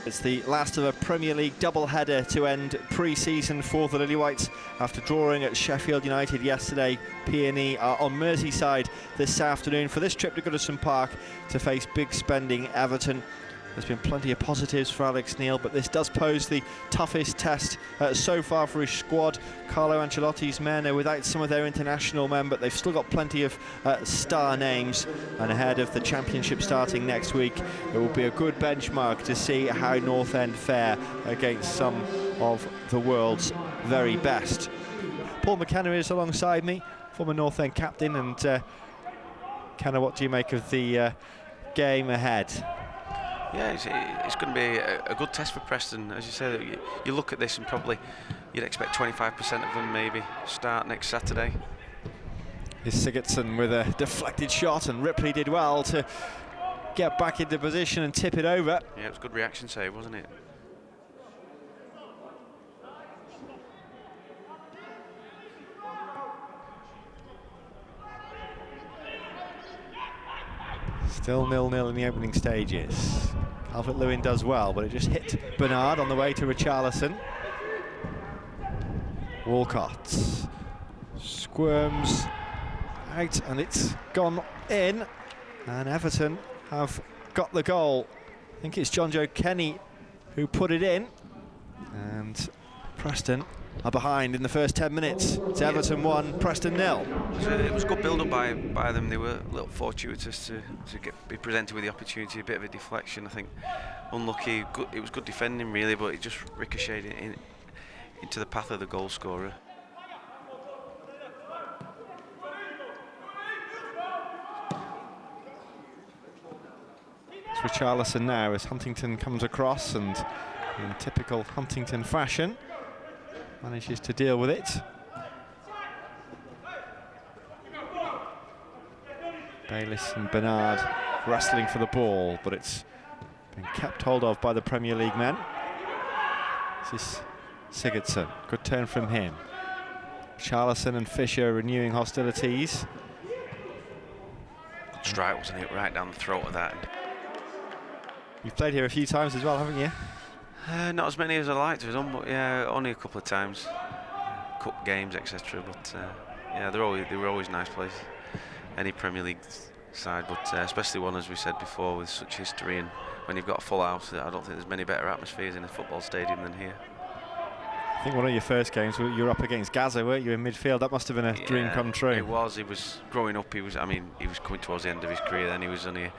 It's the last of a Premier League double-header to end pre-season for the Lilywhites. After drawing at Sheffield United yesterday, PNE are on Merseyside this afternoon for this trip to Goodison Park to face big spending Everton. There's been plenty of positives for Alex Neil, but this does pose the toughest test so far for his squad. Carlo Ancelotti's men are without some of their international men, but they've still got plenty of star names. And ahead of the Championship starting next week, it will be a good benchmark to see how North End fare against some of the world's very best. Paul McKenna is alongside me, former North End captain, and Kenna, what do you make of the game ahead? Yeah, it's going to be a good test for Preston. As you say, you look at this and probably you'd expect 25% of them maybe start next Saturday. Here's Sigurdsson with a deflected shot, and Ripley did well to get back into position and tip it over. Yeah, it was a good reaction save, wasn't it? Still 0-0 in the opening stages. Calvert-Lewin does well, but it just hit Bernard on the way to Richarlison. Walcott squirms out, and it's gone in. And Everton have got the goal. I think it's John Joe Kenny who put it in. And Preston are behind in the first 10 minutes. It's Everton 1, Preston 0. It was a good build-up by them. They were a little fortuitous to be presented with the opportunity, a bit of a deflection, I think. Unlucky. It was good defending, really, but it just ricocheted into the path of the goal scorer. It's Richarlison now as Huntington comes across, and in typical Huntington fashion manages to deal with it. Bayliss and Bernard wrestling for the ball, but it's been kept hold of by the Premier League men. This is Sigurdsson, good turn from him. Charlison and Fisher renewing hostilities. Good strike, wasn't it? Right down the throat of that. You've played here a few times as well, haven't you? Not as many as I'd like to have done, but yeah, only a couple of times. Cup games, etc. But yeah, they were always nice places. Any Premier League side, but especially one, as we said before, with such history, and when you've got a full house, I don't think there's many better atmospheres in a football stadium than here. I think one of your first games, you were up against Gaza, weren't you, in midfield? That must have been a dream come true. It was. He was growing up. He was coming towards the end of his career. Then he was only,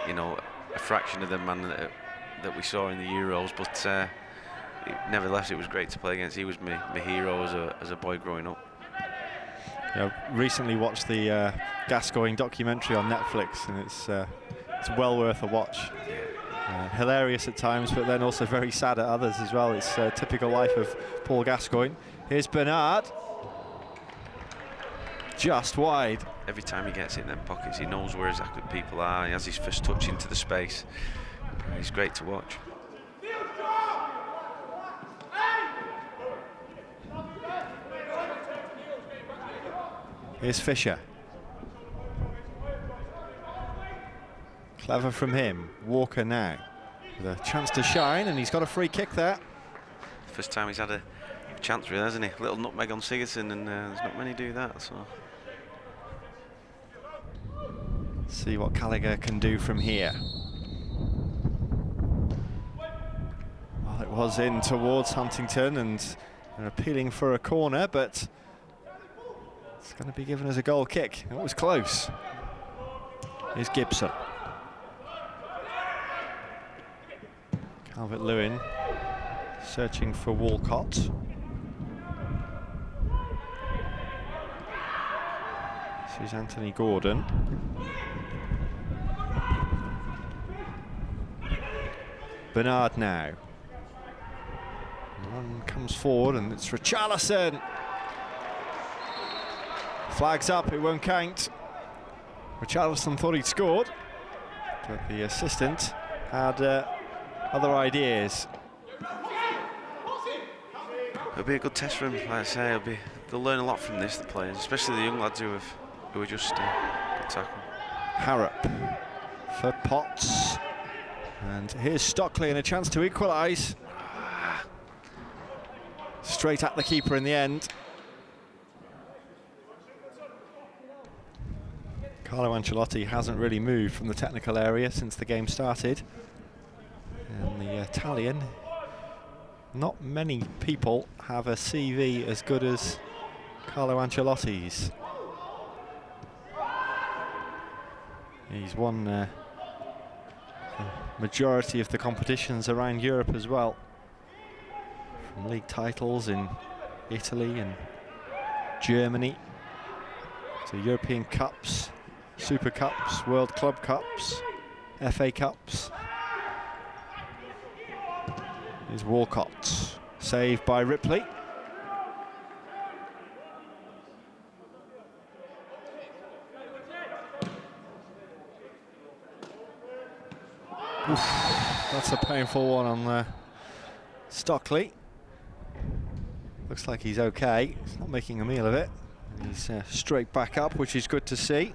a fraction of the man that we saw in the Euros. But nevertheless, it was great to play against. He was my hero as a boy growing up. Yeah, recently watched the Gascoigne documentary on Netflix, and it's well worth a watch. Hilarious at times, but then also very sad at others as well. It's a typical life of Paul Gascoigne. Here's Bernard, just wide. Every time he gets in them pockets, he knows where exactly people are. He has his first touch into the space. He's great to watch. Here's Fisher. Clever from him. Walker now with a chance to shine, and he's got a free kick there. First time he's had a chance, really, hasn't he? Little nutmeg on Sigurdsson, and there's not many do that. So see what Gallagher can do from here. Well, it was in towards Huntington, and they're appealing for a corner, but it's going to be given as a goal kick. It was close. Here's Gibson. Calvert-Lewin searching for Walcott. This is Anthony Gordon. Bernard now. Run comes forward, and it's Richarlison. Flags up, it won't count. Richarlison thought he'd scored, but the assistant had other ideas. It'll be a good test for him, like I say. They'll learn a lot from this, the players, especially the young lads who are just good tackle. Harrop for Potts. And here's Stockley and a chance to equalise. Straight at the keeper in the end. Carlo Ancelotti hasn't really moved from the technical area since the game started. And the Italian, not many people have a CV as good as Carlo Ancelotti's. He's won the majority of the competitions around Europe as well. From league titles in Italy and Germany to European Cups, Super Cups, World Club Cups, FA Cups. Here's Walcott, saved by Ripley. Oof, that's a painful one on Stockley. Looks like he's okay. He's not making a meal of it. He's straight back up, which is good to see.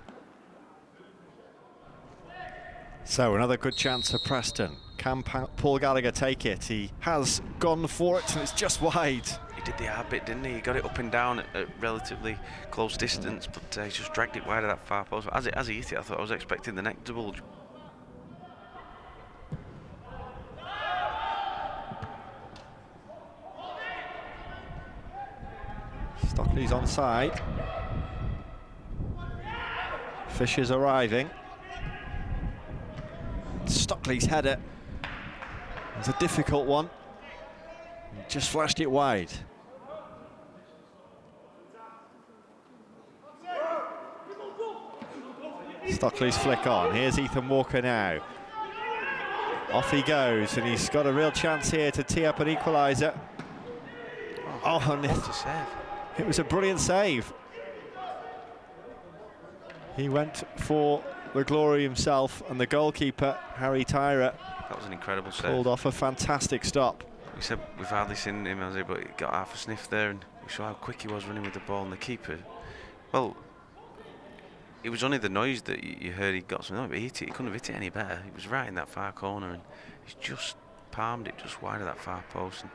So another good chance for Preston. Can Paul Gallagher take it? He has gone for it and it's just wide. He did the hard bit, didn't he? He got it up and down at relatively close distance, but he just dragged it wide of that far post. As he hit it, I thought I was expecting the neck to bulge. Stockley's onside. Fisher's arriving. Stockley's header. It's a difficult one. He just flashed it wide. Stockley's flick on. Here's Ethan Walker now. Off he goes, and he's got a real chance here to tee up an equaliser. Oh, and what a save. It was a brilliant save. He went for the glory himself, and the goalkeeper, Harry Tyra, that was an incredible save. Pulled off a fantastic stop. We said we've hardly seen him, but he got half a sniff there, and we saw how quick he was running with the ball. And the keeper, well, it was only the noise that you heard he got something, but he couldn't have hit it any better. He was right in that far corner, and he's just palmed it just wide of that far post. And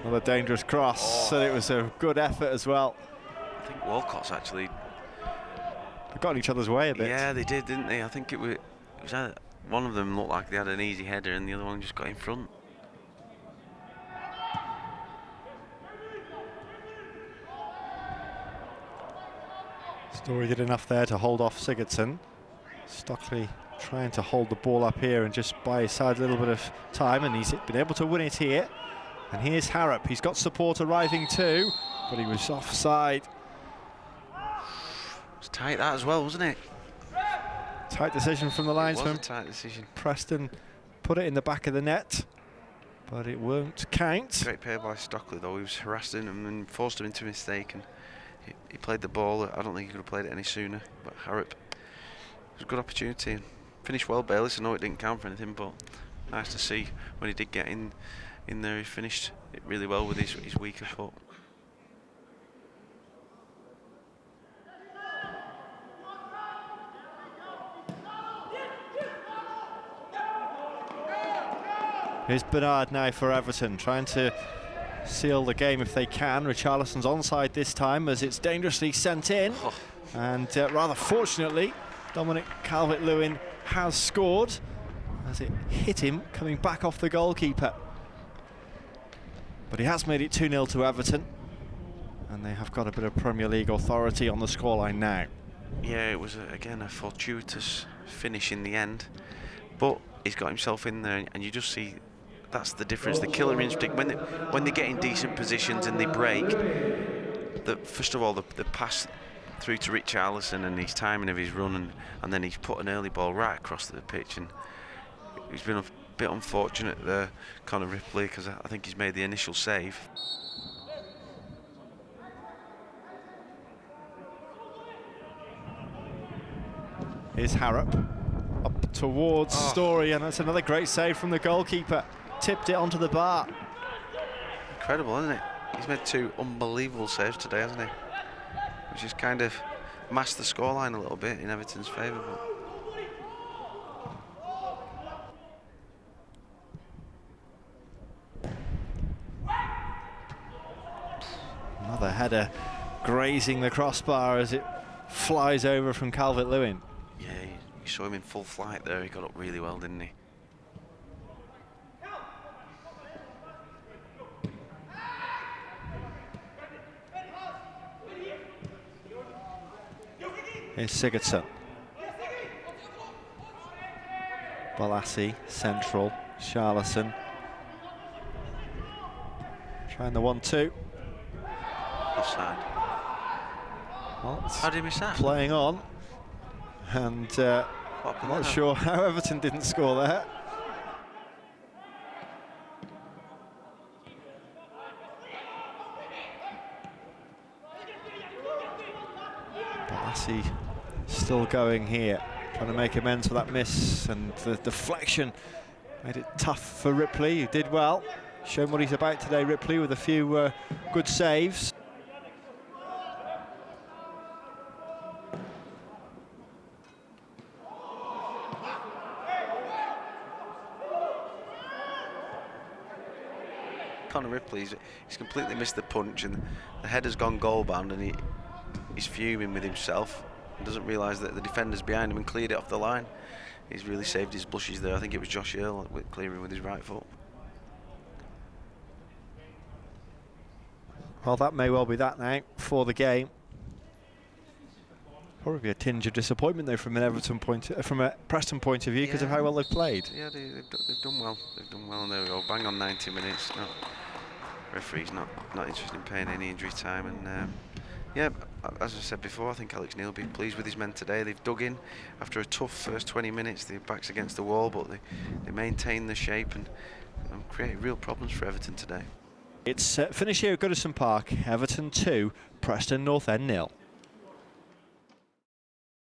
another dangerous cross, and it was a good effort as well. I think Walcott's actually... They got in each other's way a bit. Yeah, they did, didn't they? I think it was one of them looked like they had an easy header, and the other one just got in front. Story did enough there to hold off Sigurdsson. Stockley trying to hold the ball up here and just buy his side a little bit of time, and he's been able to win it here. And here's Harrop. He's got support arriving too, but he was offside. It was tight that as well, wasn't it? Tight decision from the linesman. It was a tight decision. Preston put it in the back of the net, but it won't count. Great play by Stockley though. He was harassing him and forced him into a mistake, and he played the ball. I don't think he could have played it any sooner, but Harrop, it was a good opportunity and finished well. Bayliss, I know it didn't count for anything, but nice to see when he did get in there. He finished it really well with his weaker foot. Here's Bernard now for Everton, trying to seal the game if they can. Richarlison's onside this time as it's dangerously sent in. Oh. And rather fortunately, Dominic Calvert-Lewin has scored as it hit him coming back off the goalkeeper. But he has made it 2-0 to Everton, and they have got a bit of Premier League authority on the scoreline now. Yeah, it was again a fortuitous finish in the end, but he's got himself in there, and you just see that's the difference. The killer instinct when they get in decent positions and they break. First of all, the pass through to Richarlison and his timing of his run, and then he's put an early ball right across the pitch, and he's been a bit unfortunate there, Connor Ripley, because I think he's made the initial save. Here's Harrop, up towards Story, and that's another great save from the goalkeeper. Tipped it onto the bar. Incredible, isn't it? He's made 2 unbelievable saves today, hasn't he? Which has kind of masked the scoreline a little bit in Everton's favour. Another header grazing the crossbar as it flies over from Calvert-Lewin. Yeah, you saw him in full flight there. He got up really well, didn't he? Here's Sigurdsson. Balassi, central. Charlison. Trying the 1-2. Offside. Well, how did he miss that? Playing on. And I'm not sure how Everton didn't score there. Balassi still going here, trying to make amends for that miss, and the deflection made it tough for Ripley, who did well. Shown what he's about today, Ripley, with a few good saves. Connor Ripley, he's completely missed the punch, and the header's gone goal bound, and he's fuming with himself and doesn't realise that the defender's behind him and cleared it off the line. He's really saved his blushes there. I think it was Josh Earl clearing with his right foot. Well, that may well be that now for the game. Probably a tinge of disappointment though from an Everton from a Preston point of view, because of how well they've played. Yeah, they've done well. They've done well, and there we go. Bang on 90 minutes. No, referee's not interested in paying any injury time, and yeah, as I said before, I think Alex Neil will be pleased with his men today. They've dug in after a tough first 20 minutes. Their backs against the wall, but they maintain the shape and create real problems for Everton today. It's finished here at Goodison Park. Everton 2, Preston North End 0.